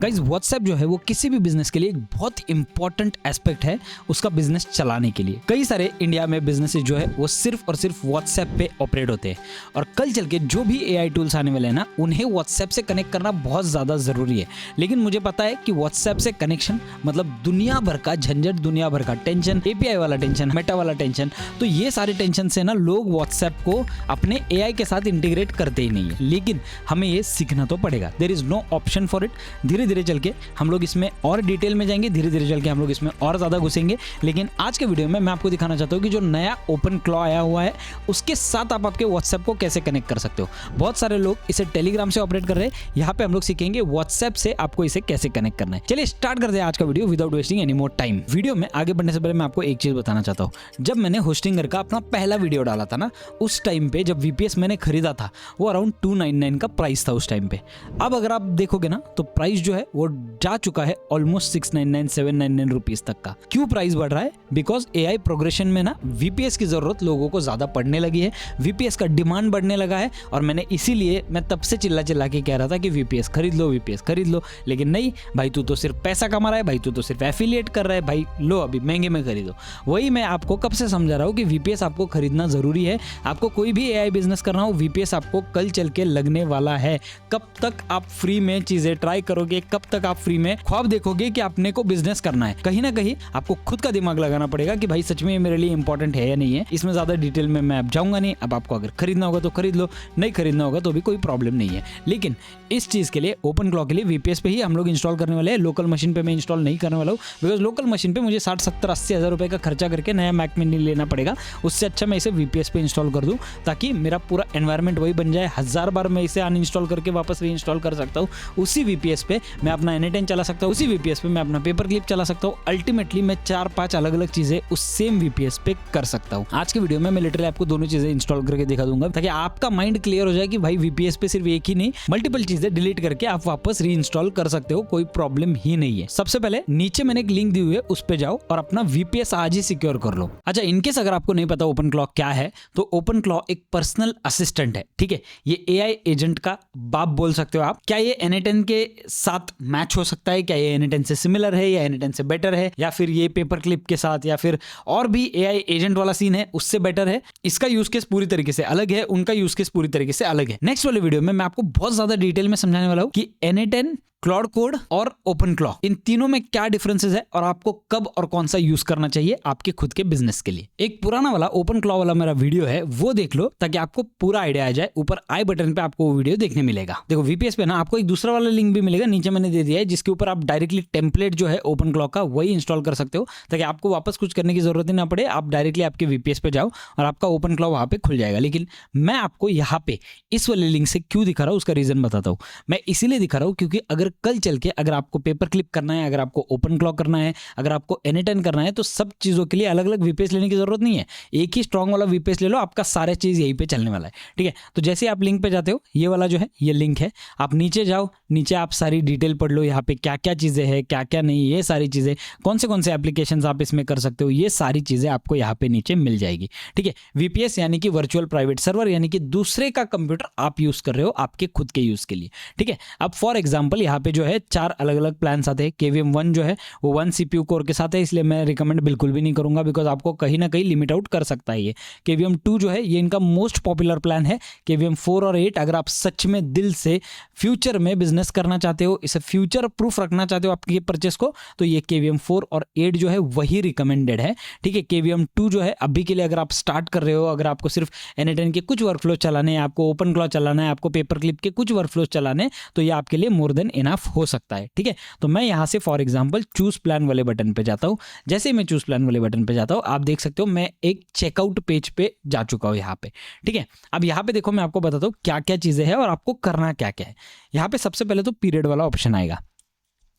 Guys WhatsApp जो है वो किसी भी बिजनेस के लिए एक बहुत इंपॉर्टेंट एस्पेक्ट है उसका बिजनेस चलाने के लिए। कई सारे इंडिया में बिजनेसेस जो है वो सिर्फ और सिर्फ व्हाट्सएप पे ऑपरेट होते हैं और कल चल के जो भी एआई टूल्स आने वाले हैं ना उन्हें व्हाट्सएप से कनेक्ट करना बहुत ज़्यादा ज़रूरी है। लेकिन मुझे पता है कि व्हाट्सएप से कनेक्शन मतलब दुनिया भर का झंझट, दुनिया भर का टेंशन, एपीआई वाला टेंशन, मेटा वाला टेंशन, तो ये सारे टेंशन से ना लोग व्हाट्सएप को अपने एआई के साथ इंटीग्रेट करते ही नहीं है। लेकिन हमें ये सीखना तो पड़ेगा, there is no option for it. धीरे धीरे चल के हम लोग इसमें और डिटेल में जाएंगे, धीरे धीरे चल के हम लोग इसमें और ज़्यादा घुसेंगे। लेकिन आज के वीडियो में मैं आपको दिखाना चाहता हूँ कि जो नया ओपन क्लॉ आया हुआ है उसके साथ आप आपके व्हाट्सएप को कैसे कनेक्ट कर सकते हो। बहुत सारे लोग इसे टेलीग्राम से ऑपरेट कर रहे हैं, यहाँ पे हम लोग सीखेंगे व्हाट्सएप से आपको इसे कैसे कनेक्ट करना है। चलिए स्टार्ट करते हैं आज का video without wasting any more time. Video में आगे बढ़ने से पहले मैं आपको एक चीज बताना चाहता हूँ। जब मैंने होस्टिंगर का अपना पहला वीडियो डाला था ना, उस टाइम पे जब वीपीएस मैंने खरीदा था वो अराउंड 299 का प्राइस था उस टाइम पे। अब अगर आप देखोगे ना तो प्राइस जो है वो जा चुका है ऑलमोस्ट 699 799 रुपीज तक का। क्यों प्राइस बढ़ रहा है? बिकॉज एआई प्रोग्रेशन में ना वीपीएस की जरूरत लोगों को ज्यादा पड़ने लगी है, वीपीएस का डिमांड बढ़ने लगा है। और मैंने इसीलिए मैं तब से चिल्ला चिल्ला के कह रहा था कि वीपीएस खरीद लो, वीपीएस खरीद लो। लेकिन नहीं भाई, तू तो सिर्फ पैसा कमा रहा है, भाई तू तो सिर्फ एफिलिएट कर रहा है, भाई लो अभी महंगे में खरीदो। वही मैं आपको कब से समझा रहा हूँ कि वीपीएस आपको खरीदना जरूरी है। आपको कोई भी एआई बिजनेस करना हो, वीपीएस आपको कल चल के लगने वाला है। कब तक आप फ्री में चीजें ट्राई करोगे, कब तक आप फ्री में ख्वाब देखोगे कि आपने को बिजनेस करना है, कहीं ना कहीं आपको खुद का दिमाग लगाना पड़ेगा कि भाई सच में ये मेरे लिए इंपॉर्टेंट है या नहीं है। इसमें ज्यादा डिटेल में मैं अब जाऊंगा नहीं। अब आपको अगर खरीदना होगा तो खरीद लो, नहीं खरीदना होगा तो भी कोई प्रॉब्लम नहीं है। लेकिन इस चीज के लिए ओपन क्लॉ के लिए वीपीएस पे ही हम लोग इंस्टॉल करने वाले हैं। लोकल मशीन पे मैं इंस्टॉल नहीं करने वाला हूँ, बिकॉज लोकल मशीन पे मुझे 60 70 80 हज़ार रुपए का खर्चा करके नया मैक मिनी लेना पड़ेगा। उससे अच्छा मैं इसे वीपीएस पे इंस्टॉल कर दूं ताकि मेरा पूरा एनवायरमेंट वही बन जाए। 1000 बार मैं इसे अनइंस्टॉल करके वापस रीइंस्टॉल कर सकता हूँ। उसी वीपीएस पे मैं अपना N10 चला सकता हूँ, उसी वीपीएस पे मैं अपना पेपर क्लिप चला सकता हूँ। अल्टीमेटली मैं 4-5 अलग अलग चीजें उस सेम वीपीएस पे कर सकता हूँ। आज के वीडियो में मैं लिटरली आपको दोनों चीजें इंस्टॉल करके दिखा दूंगा ताकि आपका माइंड क्लियर हो जाए कि भाई वीपीएस पे सिर्फ एक ही नहीं, मल्टीपल चीजें डिलीट करके आप वापस रीइंस्टॉल कर सकते हो, कोई प्रॉब्लम ही नहीं है। सबसे पहले नीचे मैंने एक लिंक दी हुई है, उस पे जाओ और अपना वीपीएस आज ही सिक्योर कर लो। अच्छा, इनकेस अगर आपको नहीं पता ओपन क्लॉ क्या है, तो ओपन क्लॉ एक पर्सनल असिस्टेंट है। ठीक है, ये एआई एजेंट का बाप बोल सकते हो आप। क्या ये N10 के साथ मैच हो सकता है? क्या ये N10 से सिमिलर है या N10 से बेटर है, या फिर ये पेपर क्लिप के साथ या फिर और भी एआई एजेंट वाला सीन है उससे बेटर है? इसका यूज केस पूरी तरीके से अलग है, उनका यूज केस पूरी तरीके से अलग है। नेक्स्ट वाले वीडियो में मैं आपको बहुत ज्यादा डिटेल में समझाने वाला हूं कि N10, क्लाउड कोड और ओपन क्लॉ, इन तीनों में क्या डिफरेंसेस है और आपको कब और कौन सा यूज करना चाहिए आपके खुद के बिजनेस के लिए। एक पुराना वाला ओपन क्लॉ वाला मेरा वीडियो है, वो देख लो ताकि आपको पूरा आइडिया आ जाए। ऊपर आई बटन पे आपको वो वीडियो देखने मिलेगा। देखो वीपीएस पे ना आपको एक दूसरा वाला लिंक भी मिलेगा, नीचे मैंने दे दिया है, जिसके ऊपर आप डायरेक्टली टेम्पलेट जो है ओपन क्लॉ का वही इंस्टॉल कर सकते हो ताकि आपको वापस कुछ करने की जरूरत ही ना पड़े। आप डायरेक्टली आपके वीपीएस पे जाओ और आपका ओपन क्लॉ वहां पे खुल जाएगा। लेकिन मैं आपको यहाँ पे इस वाले लिंक से क्यों दिखा रहा हूँ उसका रीजन बताता हूँ। मैं इसीलिए दिखा रहा हूँ क्योंकि अगर कल चल के अगर आपको पेपर क्लिप करना है, अगर आपको ओपन क्लॉ करना है, अगर आपको N10 करना है, तो सब चीजों के लिए अलग अलग वीपीएस लेने की जरूरत नहीं है। एक ही स्ट्रॉन्ग वाला वीपीएस ले लो, आपका सारे चीज यहीं पे चलने वाला है। ठीक है, तो जैसे आप लिंक पे जाते हो, ये वाला जो है ये लिंक है, आप नीचे जाओ, नीचे आप सारी डिटेल पढ़ लो, यहाँ पे क्या क्या चीजें हैं, क्या क्या नहीं, ये सारी चीजें, कौन से एप्लीकेशन आप इसमें कर सकते हो, ये सारी चीजें आपको यहाँ पे नीचे मिल जाएगी। ठीक है, वीपीएस यानी कि वर्चुअल प्राइवेट सर्वर, यानी कि दूसरे का कंप्यूटर आप यूज कर रहे हो आपके खुद के यूज के लिए। ठीक है, अब फॉर एग्जाम्पल यहाँ पे जो है 4 अलग अलग प्लान आते हैं। KVM 1 जो है वो 1 CPU कोर के साथ है, इसलिए मैं रिकमेंड बिल्कुल भी नहीं करूंगा, बिकॉज आपको कहीं ना कहीं लिमिट आउट कर सकता है ये। KVM 2 जो है ये इनका मोस्ट पॉपुलर प्लान है। KVM 4 और 8 अगर आप सच में दिल से फ्यूचर में बिजनेस करना चाहते हो, इसे फ्यूचर प्रूफ रखना चाहते हो आपकी परचेस को, तो ये KVM 4 और 8 जो है वही रिकमेंडेड है। ठीक है, KVM 2 जो है अभी के लिए अगर आप स्टार्ट कर रहे हो, अगर आपको सिर्फ N10 के कुछ वर्कफ्लो चलाने हैं, आपको ओपन क्लॉ चलाना है, आपको पेपर क्लिप के कुछ वर्कफ्लो चलाने हैं, तो ये आपके लिए मोर देन इनफ हो सकता है। ठीक है, तो मैं यहाँ से फॉर एग्जांपल चूज प्लान वाले बटन पे जाता हूँ। जैसे ही मैं चूज प्लान वाले बटन पे जाता हूँ, आप देख सकते हो मैं एक चेकआउट पेज पे जा चुका हूँ यहाँ पे। ठीक है, अब यहाँ पे देखो मैं आपको बताता हूँ क्या क्या चीजें हैं और आपको करना क्या क्या है। यहाँ पे सबसे पहले तो पीरियड वाला ऑप्शन आएगा।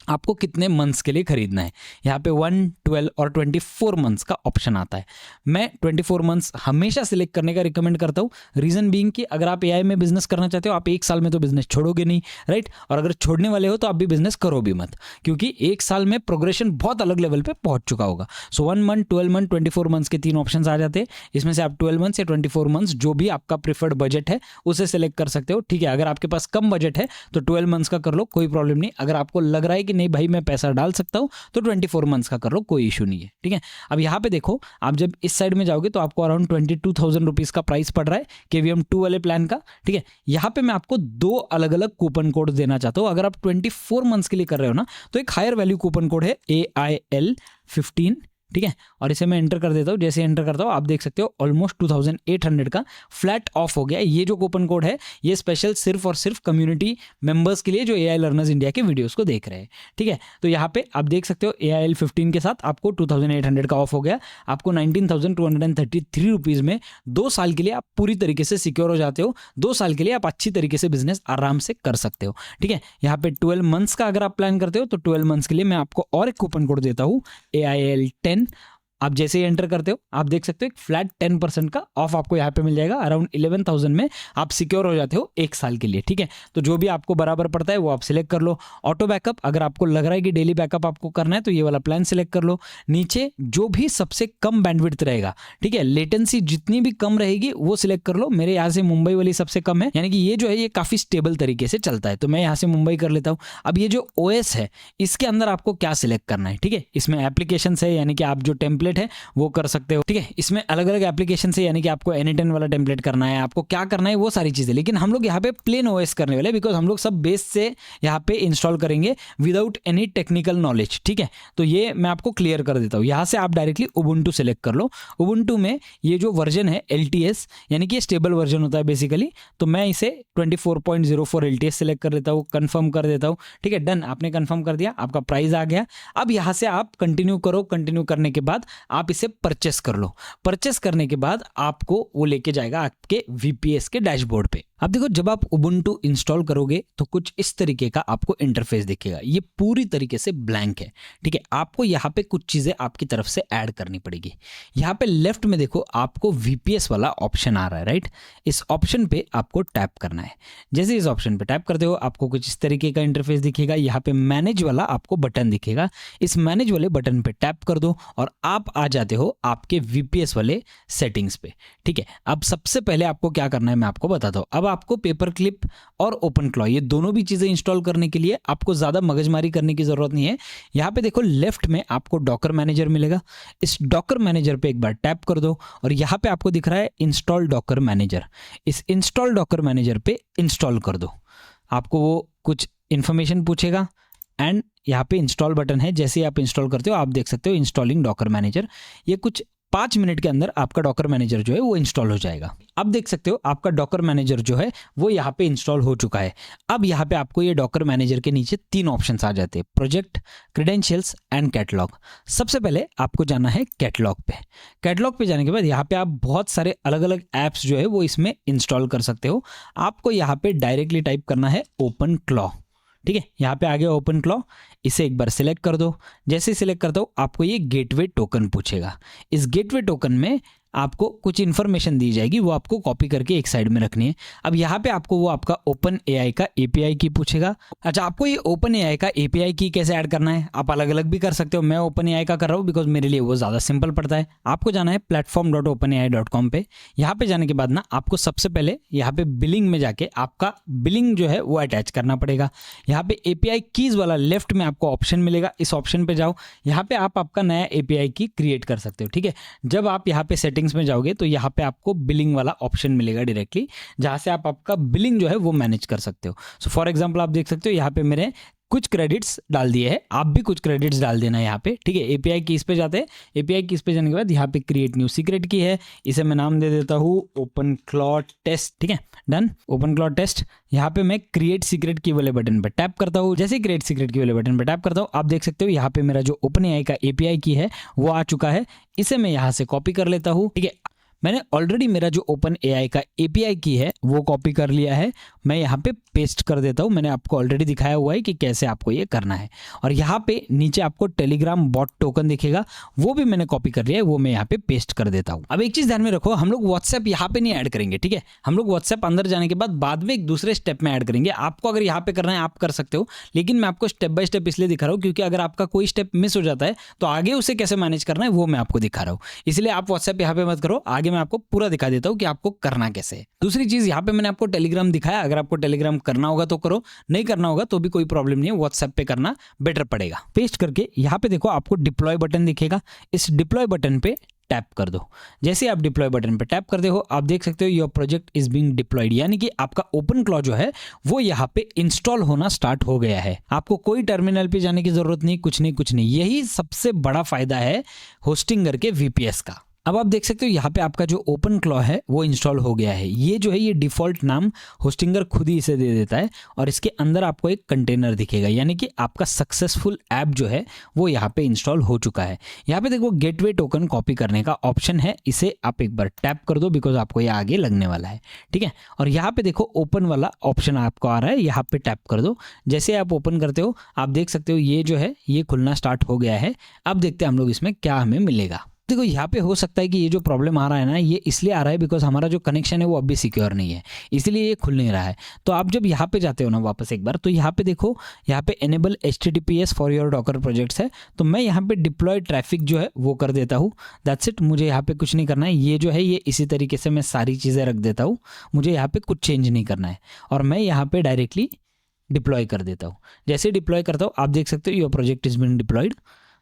आपको कितने मंथ्स के लिए खरीदना है। यहाँ पे 1, 12 और 24 मंथ्स का ऑप्शन आता है। मैं 24 मंथ्स हमेशा सिलेक्ट करने का रिकमेंड करता हूँ। रीजन बीइंग कि अगर आप एआई में बिजनेस करना चाहते हो, आप 1 साल में तो बिजनेस छोड़ोगे नहीं, राइट। और अगर छोड़ने वाले हो तो आप भी बिजनेस करो भी मत, क्योंकि 1 साल में प्रोग्रेशन बहुत अलग लेवल पे पहुंच चुका होगा। सो 1 मंथ, 12 मंथ, 24 मंथ्स के 3 ऑप्शन आ जाते हैं। इसमें से आप 12 मंथ्स या 24 मंथ्स जो भी आपका प्रिफर्ड बजट है उसे सिलेक्ट कर सकते हो, ठीक है। अगर आपके पास कम बजट है तो 12 मंथ्स का कर लो, कोई प्रॉब्लम नहीं। अगर आपको लग रहा है कि नहीं भाई मैं पैसा डाल सकता हूं तो 24 मंथ्स का कर लो, कोई इशू नहीं है, ठीक है। अब यहाँ पे देखो, आप जब इस साइड में जाओगे तो आपको अराउंड 22,000 रुपीज का प्राइस पड़ रहा है KVM 2 वाले प्लान का, ठीक है। यहाँ पे मैं आपको 2 अलग अलग कूपन कोड देना चाहता हूँ। अगर आप 24 मंथ्स के लिए कर रहे हो ना, तो एक हायर वैल्यू कूपन कोड है AIL15, ठीक है। और इसे मैं एंटर कर देता हूँ। जैसे एंटर करता हूँ आप देख सकते हो ऑलमोस्ट 2800 का फ्लैट ऑफ हो गया। ये जो कूपन कोड है ये स्पेशल सिर्फ और सिर्फ कम्युनिटी मेंबर्स के लिए जो AI लर्नर्स इंडिया के वीडियोस को देख रहे हैं, ठीक है। तो यहाँ पे आप देख सकते हो AIL15 के साथ आपको 2800 का ऑफ हो गया। आपको 19,233 रुपीज़ में 2 साल के लिए आप पूरी तरीके से सिक्योर हो जाते हो। 2 साल के लिए आप अच्छी तरीके से बिजनेस आराम से कर सकते हो, ठीक है। यहाँ पे 12 मंथ्स का अगर आप प्लान करते हो तो 12 मंथ्स के लिए मैं आपको और एक कूपन कोड देता हूँ AIL10। आप जैसे ही एंटर करते हो आप देख सकते हो एक फ्लैट 10% का ऑफ आपको यहाँ पे मिल जाएगा। अराउंड 11,000 में आप सिक्योर हो जाते हो 1 साल के लिए, ठीक है। तो जो भी आपको बराबर पड़ता है वो आप सिलेक्ट कर लो। ऑटो बैकअप, अगर आपको लग रहा है कि डेली बैकअप आपको करना है तो ये वाला प्लान सिलेक्ट कर लो। नीचे जो भी सबसे कम बैंडविड्थ रहेगा, ठीक है, लेटेंसी जितनी भी कम रहेगी वो सिलेक्ट कर लो। मेरे यहाँ से मुंबई वाली सबसे कम है, यानी कि ये जो है ये काफ़ी स्टेबल तरीके से चलता है, तो मैं यहाँ से मुंबई कर लेता हूँ। अब ये जो OS है इसके अंदर आपको क्या सिलेक्ट करना है, ठीक है। इसमें एप्लीकेशन है, यानी कि आप जो टेम्पलेट है वो कर सकते हो, ठीक है। इसमें अलग अलग एप्लीकेशन से, यानी कि आपको N10 वाला टेम्पलेट करना है, आपको क्या करना है वो सारी चीजें। लेकिन हम लोग यहाँ पे प्लेन OS करने वाले, बिकॉज हम लोग सब बेस से यहाँ पे इंस्टॉल करेंगे विदाउट एनी टेक्निकल नॉलेज, ठीक है। तो ये मैं आपको क्लियर कर देता हूँ। यहाँ से आप डायरेक्टली उबुंटू सेलेक्ट कर लो। उबुंटू में ये जो वर्जन है LTS, यानी कि ये स्टेबल वर्जन होता है बेसिकली, तो मैं इसे 24.04 LTS सेलेक्ट कर लेता हूँ, कंफर्म कर देता हूँ, ठीक है। डन, आपने कंफर्म कर दिया, आपका प्राइस आ गया। अब यहाँ से आप कंटिन्यू करो। कंटिन्यू करने के बाद आप इसे परचेस कर लो। परचेस करने के बाद आपको वो लेके जाएगा आपके VPS के डैशबोर्ड पे। अब देखो, जब आप उबुंटू इंस्टॉल करोगे तो कुछ इस तरीके का आपको इंटरफेस दिखेगा। ये पूरी तरीके से ब्लैंक है, ठीक है। आपको यहाँ पे कुछ चीजें आपकी तरफ से ऐड करनी पड़ेगी। यहाँ पे लेफ्ट में देखो आपको VPS वाला ऑप्शन आ रहा है, राइट। इस ऑप्शन पे आपको टैप करना है। जैसे इस ऑप्शन पे टैप करते हो आपको कुछ इस तरीके का इंटरफेस दिखेगा। यहाँ पे मैनेज वाला आपको बटन दिखेगा। इस मैनेज वाले बटन पे टैप कर दो और आप आ जाते हो आपके VPS वाले सेटिंग्स पे, ठीक है। अब सबसे पहले आपको क्या करना है मैं आपको बताता हूँ। अब आपको पेपर क्लिप और ओपन क्लॉ, ये दोनों भी चीजें इंस्टॉल करने के लिए आपको ज्यादा मगजमारी करने की जरूरत नहीं है। यहाँ पे देखो लेफ्ट में आपको डॉकर मैनेजर मिलेगा। इस डॉकर मैनेजर पे एक बार टैप कर दो और यहाँ पे आपको दिख रहा है इंस्टॉल डॉकर मैनेजर। इस इंस्टॉल डॉकर मैनेजर पे इंस्टॉल कर दो। आपको वो कुछ इंफॉर्मेशन पूछेगा एंड यहाँ पे इंस्टॉल बटन है। जैसे ही आप इंस्टॉल करते हो आप देख सकते हो इंस्टॉलिंग डॉकर मैनेजर। ये कुछ 5 मिनट के अंदर आपका डॉकर मैनेजर जो है वो इंस्टॉल हो जाएगा। अब देख सकते हो आपका डॉकर मैनेजर जो है वो यहाँ पे इंस्टॉल हो चुका है। अब यहाँ पे आपको ये डॉकर मैनेजर के नीचे 3 ऑप्शंस आ जाते हैं, प्रोजेक्ट, क्रेडेंशियल्स एंड कैटलॉग। सबसे पहले आपको जाना है कैटलॉग पे। कैटलॉग पे जाने के बाद यहाँ पे आप बहुत सारे अलग अलग ऐप्स जो है वो इसमें इंस्टॉल कर सकते हो। आपको यहाँ पे डायरेक्टली टाइप करना है ओपन क्लॉ, ठीक है। यहाँ पे आ गया ओपन क्लॉ, इसे एक बार सिलेक्ट कर दो। जैसे सिलेक्ट करता हो आपको ये गेटवे टोकन पूछेगा। इस गेटवे टोकन में आपको कुछ इन्फॉर्मेशन दी जाएगी, वो आपको कॉपी करके एक साइड में रखनी है। अब यहाँ पे आपको वो आपका ओपन AI का API की पूछेगा। अच्छा, आपको ये ओपन AI का API की कैसे ऐड करना है, आप अलग अलग भी कर सकते हो। मैं ओपन AI का कर रहा हूँ बिकॉज मेरे लिए वो ज़्यादा सिंपल पड़ता है। आपको जाना है platform.openai.com पे। यहाँ पे जाने के बाद ना आपको सबसे पहले यहाँ पे बिलिंग में जाके आपका बिलिंग जो है वो अटैच करना पड़ेगा। यहाँ पे API कीज वाला लेफ्ट में आपको ऑप्शन मिलेगा, इस ऑप्शन पे जाओ। यहाँ पे आप आपका नया API की क्रिएट कर सकते हो, ठीक है। जब आप यहाँ पे सेटिंग्स में जाओगे तो यहाँ पे आपको बिलिंग वाला ऑप्शन मिलेगा डायरेक्टली, जहाँ से आप आपका बिलिंग जो है वो मैनेज कर सकते हो। सो फॉर एग्जांपल आप देख सकते हो यहाँ पे मेरे कुछ क्रेडिट्स डाल दिए हैं, आप भी कुछ क्रेडिट्स डाल देना यहाँ पे, ठीक है। API कीज पे जाते हैं। API कीज पे जाने के बाद यहाँ पे क्रिएट न्यू सीक्रेट की है, इसे मैं नाम दे देता हूँ ओपन क्लॉ टेस्ट, ठीक है। Done, Open Claw test. यहाँ पे मैं क्रिएट सीक्रेट की वाले बटन पे टैप करता हूँ। जैसे क्रिएट सीक्रेट की वाले बटन पे टैप करता हूँ आप देख सकते हो यहाँ पे मेरा जो ओपन AI का API की है वो आ चुका है। इसे मैं यहाँ से कॉपी कर लेता हूँ, ठीक है। मैंने ऑलरेडी मेरा जो ओपन एआई का एपीआई की है वो कॉपी कर लिया है। मैं यहाँ पे पेस्ट कर देता हूँ। मैंने आपको ऑलरेडी दिखाया हुआ है कि कैसे आपको ये करना है। और यहाँ पे नीचे आपको टेलीग्राम बॉट टोकन दिखेगा, वो भी मैंने कॉपी कर लिया है, वो मैं यहाँ पे पेस्ट कर देता हूँ। अब एक चीज ध्यान में रखो, हम लोग व्हाट्सएप यहाँ पे नहीं ऐड करेंगे, ठीक है। हम लोग व्हाट्सएप अंदर जाने के बाद में एक दूसरे स्टेप में ऐड करेंगे। आपको अगर यहाँ पे करना है आप कर सकते हो, लेकिन मैं आपको स्टेप बाय स्टेप इसलिए दिखा रहा हूँ क्योंकि अगर आपका कोई स्टेप मिस हो जाता है तो आगे उसे कैसे मैनेज करना है वो मैं आपको दिखा रहा हूँ। इसलिए आप व्हाट्सएप यहाँ पे मत करो, आगे मैं आपको पूरा दिखा देता हूँ कि आपको करना कैसे है। दूसरी चीज, यहाँ पे मैंने आपको टेलीग्राम दिखाया, अगर आपको टेलीग्राम करना होगा तो करो, नहीं करना होगा तो भी कोई प्रॉब्लम नहीं है, व्हाट्सएप पे करना बेटर पड़ेगा। पेस्ट करके यहाँ पे देखो आपको डिप्लॉय बटन दिखेगा, इस डिप्लॉय बटन पे टैप कर दो। जैसे आप डिप्लॉय बटन पे टैप करते हो आप देख सकते हो your project is being deployed, यानी कि आपका ओपन क्लॉ जो है वो यहाँ पे इंस्टॉल होना स्टार्ट हो गया है। आपको कोई टर्मिनल पे जाने की जरूरत नहीं, कुछ नहीं। यही सबसे बड़ा फायदा है होस्टिंगर के वीपीएस का। अब आप देख सकते हो यहाँ पे आपका जो ओपन क्लॉ है वो इंस्टॉल हो गया है। ये जो है ये डिफॉल्ट नाम होस्टिंगर खुद ही इसे दे देता है और इसके अंदर आपको एक कंटेनर दिखेगा, यानी कि आपका सक्सेसफुल ऐप जो है वो यहाँ पे इंस्टॉल हो चुका है। यहाँ पे देखो गेटवे टोकन कॉपी करने का ऑप्शन है, इसे आप एक बार टैप कर दो बिकॉज आपको ये आगे लगने वाला है, ठीक है। और यहाँ पे देखो ओपन वाला ऑप्शन आपको आ रहा है, यहाँ पे टैप कर दो। जैसे आप ओपन करते हो आप देख सकते हो ये जो है ये खुलना स्टार्ट हो गया है। अब देखते हैं हम लोग इसमें क्या हमें मिलेगा। देखो यहाँ पे हो सकता है कि ये जो प्रॉब्लम आ रहा है ना ये इसलिए आ रहा है बिकॉज हमारा जो कनेक्शन है वो अभी सिक्योर नहीं है, इसलिए ये खुल नहीं रहा है। तो आप जब यहाँ पे जाते हो ना वापस एक बार, तो यहाँ पे देखो यहाँ पे enable HTTPS for your Docker projects है, तो मैं यहाँ पे डिप्लॉय ट्रैफिक जो है वो कर देता हूँ। दैट्स इट, मुझे यहाँ पे कुछ नहीं करना है। ये जो है ये इसी तरीके से मैं सारी चीज़ें रख देता हूँ, मुझे यहाँ पे कुछ चेंज नहीं करना है और मैं यहाँ पे डायरेक्टली डिप्लॉय कर देता हूँ। जैसे डिप्लॉय करता हूँ आप देख सकते हो your project is being deployed,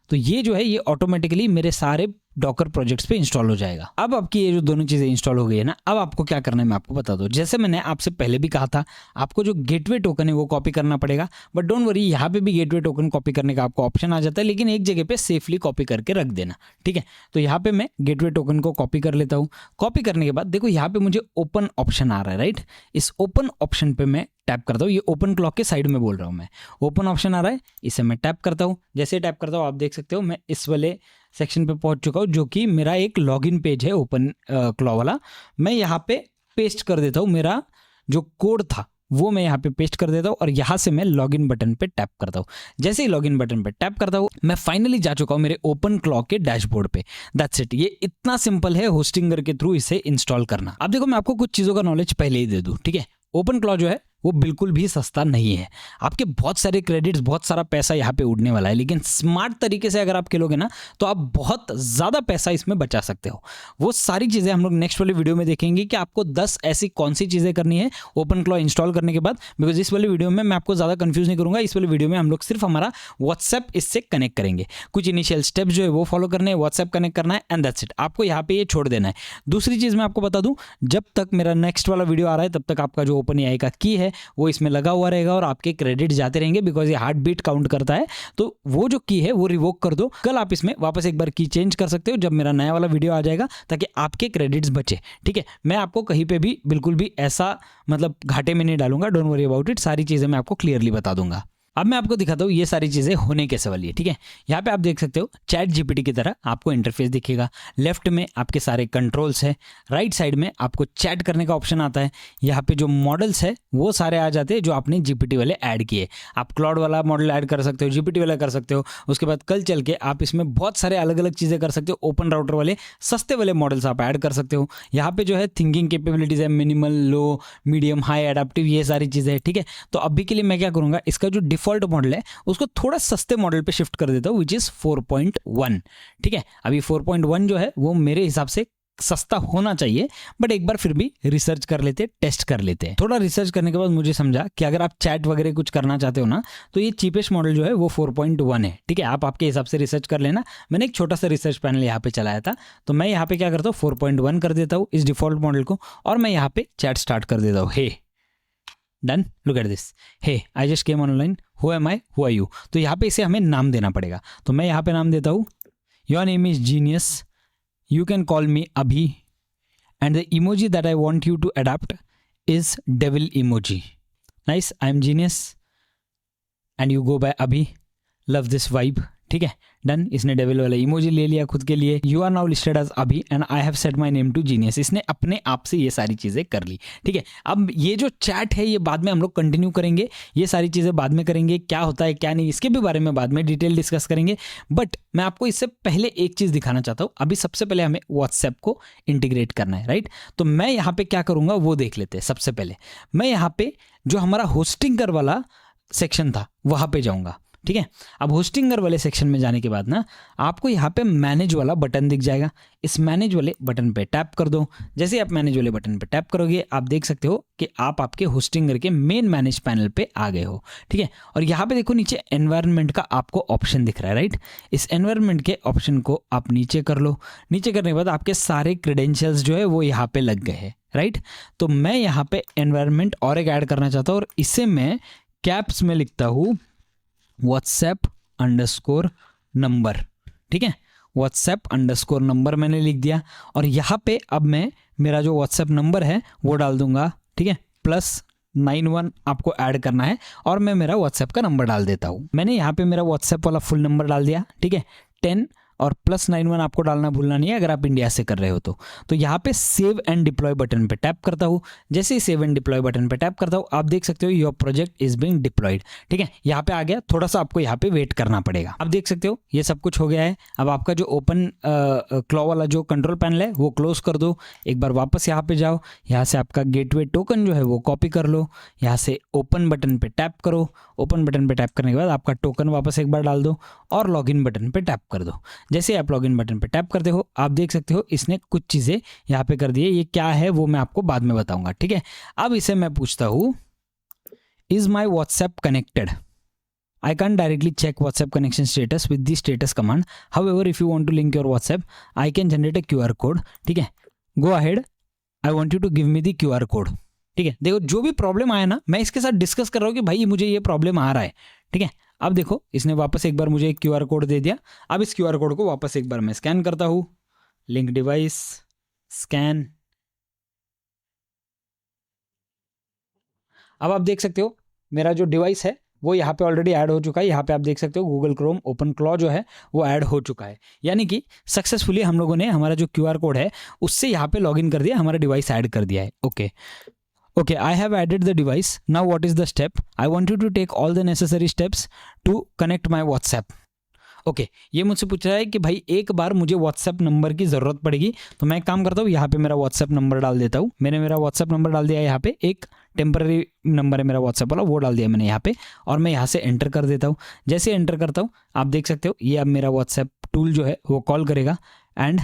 तो ये जो है ये ऑटोमेटिकली मेरे सारे डॉकर प्रोजेक्ट्स पे इंस्टॉल हो जाएगा। अब आपकी ये जो दोनों चीज़ें इंस्टॉल हो गई है ना, अब आपको क्या करना है मैं आपको बता दूं। जैसे मैंने आपसे पहले भी कहा था आपको जो गेटवे टोकन है वो कॉपी करना पड़ेगा, बट डोंट वरी यहाँ पे भी गेटवे टोकन कॉपी करने का आपको ऑप्शन आ जाता है, लेकिन एक जगह पे सेफली कॉपी करके रख देना, ठीक है। तो यहाँ पे मैं गेटवे टोकन को कॉपी कर लेता हूँ। कॉपी करने के बाद देखो यहाँ पे मुझे ओपन ऑप्शन आ रहा है, राइट। इस ओपन ऑप्शन पे मैं टैप करता हूँ, ये ओपन क्लॉक के साइड में बोल रहा हूँ मैं, ओपन ऑप्शन आ रहा है, इसे मैं टैप करता हूँ। जैसे टैप करता हूँ आप देख सकते हो मैं इस वाले सेक्शन पे पहुंच चुका हूँ जो कि मेरा एक लॉगिन पेज है ओपन क्लॉ वाला। मैं यहाँ पे पेस्ट कर देता हूँ, मेरा जो कोड था वो मैं यहाँ पे पेस्ट कर देता हूँ और यहाँ से मैं लॉगिन बटन पे टैप करता हूँ। जैसे ही लॉगिन बटन पे टैप करता हूँ मैं फाइनली जा चुका हूँ मेरे ओपन क्लॉ के डैशबोर्ड पे। दैट्स इट, ये इतना सिंपल है होस्टिंगर के थ्रू इसे इंस्टॉल करना। अब देखो मैं आपको कुछ चीज़ों का नॉलेज पहले ही दे दूँ, ठीक है। ओपन क्लॉ जो है वो बिल्कुल भी सस्ता नहीं है, आपके बहुत सारे क्रेडिट्स बहुत सारा पैसा यहाँ पे उड़ने वाला है, लेकिन स्मार्ट तरीके से अगर आप खेलोगे ना तो आप बहुत ज़्यादा पैसा इसमें बचा सकते हो। वो सारी चीज़ें हम लोग नेक्स्ट वाले वीडियो में देखेंगे कि आपको 10 ऐसी कौन सी चीज़ें करनी है ओपन क्लॉ इंस्टॉल करने के बाद, बिकॉज इस वाले वीडियो में मैं आपको ज़्यादा कंफ्यूज नहीं करूँगा। इस वाले वीडियो में हम लोग सिर्फ हमारा व्हाट्सएप इससे कनेक्ट करेंगे, कुछ इनिशियल स्टेप्स जो है वो फॉलो करने हैं, व्हाट्सएप कनेक्ट करना है एंड दैट्स इट। आपको यहाँ पे ये छोड़ देना है। दूसरी चीज़ मैं आपको बता दूँ, जब तक मेरा नेक्स्ट वाला वीडियो आ रहा है तब तक आपका जो ओपन एआई का की है वो इसमें लगा हुआ रहेगा और आपके क्रेडिट जाते रहेंगे, बिकॉज ये हार्ट बीट काउंट करता है। तो वो जो की है वो रिवोक कर दो, कल आप इसमें वापस एक बार की चेंज कर सकते हो जब मेरा नया वाला वीडियो आ जाएगा, ताकि आपके क्रेडिट्स बचे, ठीक है। मैं आपको कहीं पे भी बिल्कुल भी ऐसा मतलब घाटे में नहीं डालूंगा, डोंट वरी अबाउट इट, सारी चीज़ें मैं आपको क्लियरली बता दूंगा। अब मैं आपको दिखाता हूँ ये सारी चीज़ें होने कैसे वाली है, ठीक है। यहाँ पे आप देख सकते हो चैट जीपीटी की तरह आपको इंटरफेस दिखेगा। लेफ्ट में आपके सारे कंट्रोल्स है, राइट साइड में आपको चैट करने का ऑप्शन आता है। यहाँ पे जो मॉडल्स है वो सारे आ जाते हैं जो आपने जीपीटी वाले ऐड किए। आप क्लाउड वाला मॉडल ऐड कर सकते हो, जीपीटी वाला कर सकते हो। उसके बाद कल चल के आप इसमें बहुत सारे अलग अलग चीज़ें कर सकते हो। ओपन राउटर वाले सस्ते वाले मॉडल्स आप ऐड कर सकते हो। यहाँ पे जो है थिंकिंग कैपेबिलिटीज़ है, मिनिमल, लो, मीडियम, हाई, एडाप्टिव, ये सारी चीज़ें है, ठीक है। तो अभी के लिए मैं क्या करूँगा, इसका जो डिफॉल्ट मॉडल है उसको थोड़ा सस्ते मॉडल पे शिफ्ट कर देता हूं, विच इज 4.1, ठीक है। अभी 4.1 जो है वो मेरे हिसाब से सस्ता होना चाहिए, बट एक बार फिर भी रिसर्च कर लेते, टेस्ट कर लेते हैं। थोड़ा रिसर्च करने के बाद मुझे समझा कि अगर आप चैट वगैरह कुछ करना चाहते हो ना तो ये चीपेस्ट मॉडल जो है वो 4.1 है, ठीक है। आप आपके हिसाब से रिसर्च कर लेना। मैंने एक छोटा सा रिसर्च पैनल यहाँ पे चलाया था, तो मैं यहाँ पे क्या करता हूँ 4.1 कर देता हूँ इस डिफॉल्ट मॉडल को, और मैं यहाँ पे चैट स्टार्ट कर देता हूँ। Hey done, look at this, hey I just came online, who am I, who are you. तो यहाँ पे इसे हमें नाम देना पड़ेगा, तो मैं यहाँ पे नाम देता हूँ your name is genius, you can call me Abhi, and the emoji that I want you to adopt is devil emoji. Nice, I am genius and you go by Abhi, love this vibe, ठीक है, done. इसने devil वाला emoji ले लिया खुद के लिए। You are now listed as Abhi and I have set my name to genius. इसने अपने आप से ये सारी चीज़ें कर ली, ठीक है। अब ये जो चैट है ये बाद में हम लोग कंटिन्यू करेंगे, ये सारी चीज़ें बाद में करेंगे, क्या होता है क्या नहीं इसके भी बारे में बाद में डिटेल डिस्कस करेंगे। बट मैं आपको इससे पहले एक चीज़ दिखाना चाहता हूँ। अभी सबसे पहले हमें व्हाट्सएप को इंटीग्रेट करना है, राइट। तो मैं यहाँ पे क्या करूँगा वो देख लेते हैं। सबसे पहले मैं यहाँ पे जो हमारा होस्टिंगर वाला सेक्शन था वहाँ पे जाऊँगा, ठीक है। अब होस्टिंगर वाले सेक्शन में जाने के बाद ना आपको यहाँ पे मैनेज वाला बटन दिख जाएगा। इस मैनेज वाले बटन पे टैप कर दो। जैसे ही आप मैनेज वाले बटन पे टैप करोगे आप देख सकते हो कि आप आपके होस्टिंगर के मेन मैनेज पैनल पे आ गए हो, ठीक है। और यहाँ पे देखो नीचे एनवायरनमेंट का आपको ऑप्शन दिख रहा है, राइट। इस एनवायरनमेंट के ऑप्शन को आप नीचे कर लो। नीचे करने के बाद आपके सारे क्रेडेंशियल्स जो है वो यहाँ पे लग गए हैं, राइट। तो मैं यहाँ पे एनवायरनमेंट और एक ऐड करना चाहता हूँ और इसे मैं कैप्स में लिखता हूँ WhatsApp_नंबर, ठीक है। WhatsApp_नंबर मैंने लिख दिया और यहाँ पे अब मैं मेरा जो WhatsApp नंबर है वो डाल दूंगा, ठीक है। +91 आपको ऐड करना है और मैं मेरा WhatsApp का नंबर डाल देता हूँ। मैंने यहाँ पे मेरा WhatsApp वाला फुल नंबर डाल दिया, ठीक है। 10 और +91 आपको डालना भूलना नहीं है अगर आप इंडिया से कर रहे हो तो यहाँ पे सेव एंड डिप्लॉय बटन पे टैप करता हूँ। जैसे ही सेव एंड डिप्लॉय बटन पे टैप करता हूँ आप देख सकते हो your project is being deployed, ठीक है। यहाँ पे आ गया, थोड़ा सा आपको यहाँ पे वेट करना पड़ेगा। आप देख सकते हो ये सब कुछ हो गया है। अब आपका जो ओपन क्लॉ वाला जो कंट्रोल पैनल है वो क्लोज कर दो। एक बार वापस यहाँ पे जाओ, यहाँ से आपका गेटवे टोकन जो है वो कॉपी कर लो, यहाँ से ओपन बटन पे टैप करो। ओपन बटन पे टैप करने के बाद आपका टोकन वापस एक बार डाल दो और लॉगिन बटन पे टैप कर दो। जैसे आप लॉगिन बटन पे टैप करते हो आप देख सकते हो इसने कुछ चीज़ें यहाँ पे कर दी है। ये क्या है वो मैं आपको बाद में बताऊंगा, ठीक है। अब इसे मैं पूछता हूँ is my WhatsApp connected. I can't directly check WhatsApp connection status with the status command. However, if you want to link your WhatsApp, I can generate a QR code. ठीक है, go ahead. I want you to give me the QR code. ठीक है, देखो जो भी problem आया ना मैं इसके साथ डिस्कस कर रहा हूँ कि भाई मुझे ये प्रॉब्लम आ रहा है, ठीक है। अब देखो इसने वापस एक बार मुझे एक QR कोड दे दिया। अब इस QR कोड को वापस एक बार मैं स्कैन करता हूँ। Link device scan. अब आप देख सकते हो मेरा जो डिवाइस है वो यहाँ पे ऑलरेडी ऐड हो चुका है। यहाँ पे आप देख सकते हो गूगल क्रोम ओपन क्लॉ जो है वो ऐड हो चुका है, यानी कि सक्सेसफुली हम लोगों ने हमारा जो QR कोड है उससे यहाँ पे लॉगिन कर दिया, हमारा डिवाइस ऐड कर दिया है। Okay, I have added the device. Now what is the step? I want you to take all the necessary steps to connect my WhatsApp. Okay ये मुझसे पूछ रहा है कि भाई एक बार मुझे WhatsApp नंबर की ज़रूरत पड़ेगी, तो मैं एक काम करता हूँ यहाँ पे मेरा WhatsApp नंबर डाल देता हूँ। मैंने मेरा WhatsApp नंबर डाल दिया यहाँ पे, एक टेम्पररी नंबर है मेरा WhatsApp वाला वो डाल दिया मैंने यहाँ पे और मैं यहाँ से एंटर कर देता हूँ। जैसे एंटर करता हूँ आप देख सकते हो ये अब मेरा WhatsApp टूल जो है वो कॉल करेगा एंड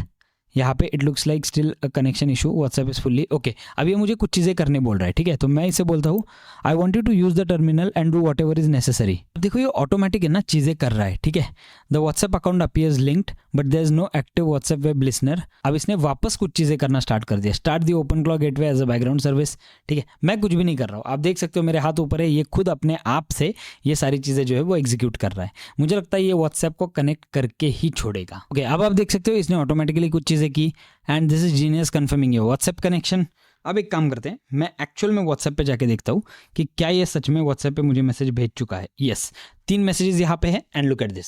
यहाँ पे it looks like still connection issue WhatsApp is fully okay. अब ये मुझे कुछ चीज़ें करने बोल रहा है, ठीक है। तो मैं इसे बोलता हूँ I want you to use the terminal and do whatever is necessary. देखो ये ऑटोमेटिक है ना चीज़ें कर रहा है, ठीक है। The WhatsApp account appears linked but there is no active WhatsApp web listener. अब इसने वापस कुछ चीज़ें करना स्टार्ट कर दिया। Start the Open Claw gateway as a background service, ठीक है। मैं कुछ भी नहीं कर रहा हूँ, आप देख सकते हो मेरे हाथ ऊपर है, ये खुद अपने आप से ये सारी चीज़ें जो है वो एग्जीक्यूट कर रहा है। मुझे लगता है ये WhatsApp को कनेक्ट करके ही छोड़ेगा। ओके अब आप देख सकते हो इसने ऑटोमेटिकली कुछ चीज़ें की and this is genius confirming your WhatsApp connection. अब एक काम करते हैं, मैं एक्चुअल में WhatsApp पे जाके देखता हूँ कि क्या ये सच में WhatsApp पे मुझे मैसेज भेज चुका है। यस 3 मैसेजेस यहाँ पे है एंड लुक एट दिस,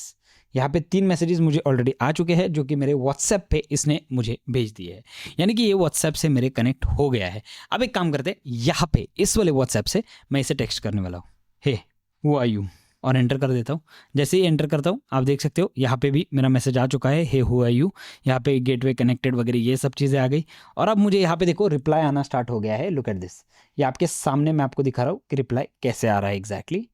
यहाँ पे 3 मैसेजेस मुझे ऑलरेडी आ चुके हैं जो कि मेरे WhatsApp पे इसने मुझे भेज दिए हैं, यानी कि ये WhatsApp से मेरे कनेक्ट हो गया है। अब एक काम करते हैं, यहाँ पे इस वाले WhatsApp से मैं इसे टेक्स्ट करने वाला हूँ, हे हु आर यू, और एंटर कर देता हूँ। जैसे ही एंटर करता हूँ आप देख सकते हो यहाँ पे भी मेरा मैसेज आ चुका है, हे हु आर यू। यहाँ पे गेटवे कनेक्टेड वगैरह ये सब चीज़ें आ गई और अब मुझे यहाँ पे देखो रिप्लाई आना स्टार्ट हो गया है। लुक एट दिस, ये आपके सामने मैं आपको दिखा रहा हूँ कि रिप्लाई कैसे आ रहा है एग्जैक्टली।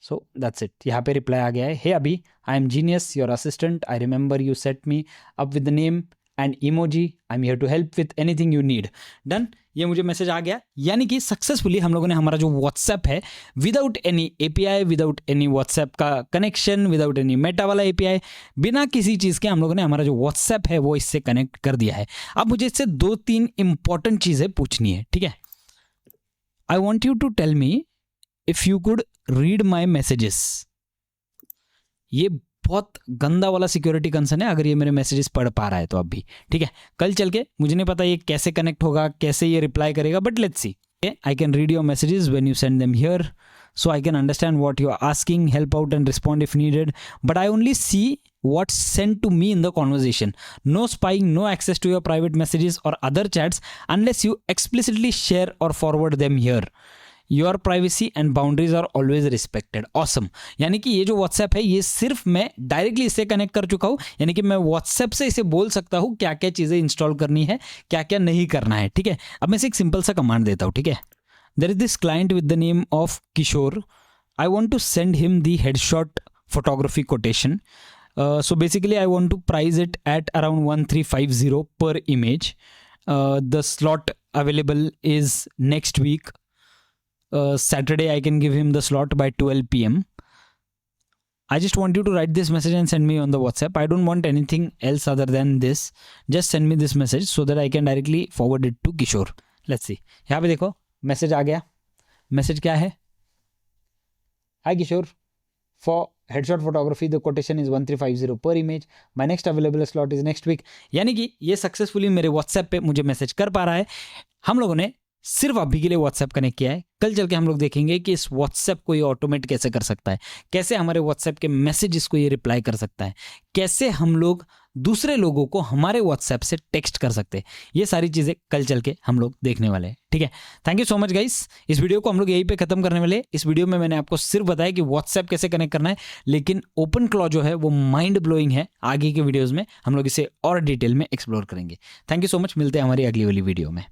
सो दैट्स इट, यहाँ पे रिप्लाई आ गया है, hey Abhi I am Genius your assistant, I remember you set me up with the name and emoji, I am here to help with anything you need. Done, ये मुझे message आ गया, यानी कि successfully हम लोगों ने हमारा जो WhatsApp है without any API, without any WhatsApp का कनेक्शन, विदाउट एनी मेटा वाला API, बिना किसी चीज़ के हम लोगों ने हमारा जो WhatsApp है वो इससे कनेक्ट कर दिया है। अब मुझे इससे 2-3 इंपॉर्टेंट चीज़ें पूछनी है, ठीक है। I want you to tell me if you could read my messages. ये बहुत गंदा वाला सिक्योरिटी कंसर्न है अगर ये मेरे मैसेजेस पढ़ पा रहा है तो अब भी, ठीक है। कल चल के मुझे नहीं पता ये कैसे कनेक्ट होगा, कैसे ये रिप्लाई करेगा, but let's see. I can read your messages when you send them here, so I can understand what you are asking, help out and respond if needed, but I only see what's sent to me in the conversation. No spying, no access to your private messages or other chats unless you explicitly share or forward them here. Your privacy and boundaries are always respected. Awesome. यानी कि ये जो WhatsApp है ये सिर्फ मैं directly इससे connect कर चुका हूँ, यानी कि मैं व्हाट्सएप से इसे बोल सकता हूँ क्या क्या चीज़ें इंस्टॉल करनी है, क्या क्या नहीं करना है. ठीक है, अब मैं इसे एक सिंपल सा कमांड देता हूँ. ठीक है, there is this client with the name of Kishore. I want to send him the headshot photography quotation. So basically I want to price it at around 1350 per image. The slot available is next week. Saturday I can give him the slot by 12 p.m. I just want you to write this message and send me on the WhatsApp. I don't want anything else other than this. Just send me this message so that I can directly forward it to Kishore. Let's see. यहाँ पे देखो message आ गया. Message क्या है? Hi Kishore. For headshot photography the quotation is 1350 per image. My next available slot is next week. यानी कि ये successfully मेरे व्हाट्सएप पे मुझे मैसेज कर पा रहा है. हम लोगों ने सिर्फ अभी के लिए व्हाट्सएप कनेक्ट किया है. कल चल के हम लोग देखेंगे कि इस व्हाट्सएप को ये ऑटोमेट कैसे कर सकता है, कैसे हमारे व्हाट्सएप के मैसेजेस को ये रिप्लाई कर सकता है, कैसे हम लोग दूसरे लोगों को हमारे व्हाट्सएप से टेक्स्ट कर सकते हैं. ये सारी चीज़ें कल चल के हम लोग देखने वाले हैं. ठीक है, thank you so much guys. इस वीडियो को हम लोग यहीं पे खत्म करने वाले. इस वीडियो में मैंने आपको सिर्फ बताया कि व्हाट्सएप कैसे कनेक्ट करना है, लेकिन ओपन क्लॉ जो है वो माइंड ब्लोइंग है. आगे के वीडियोज़ में हम लोग इसे और डिटेल में एक्सप्लोर करेंगे. Thank you so much. मिलते हैं हमारी अगली वाली वीडियो में.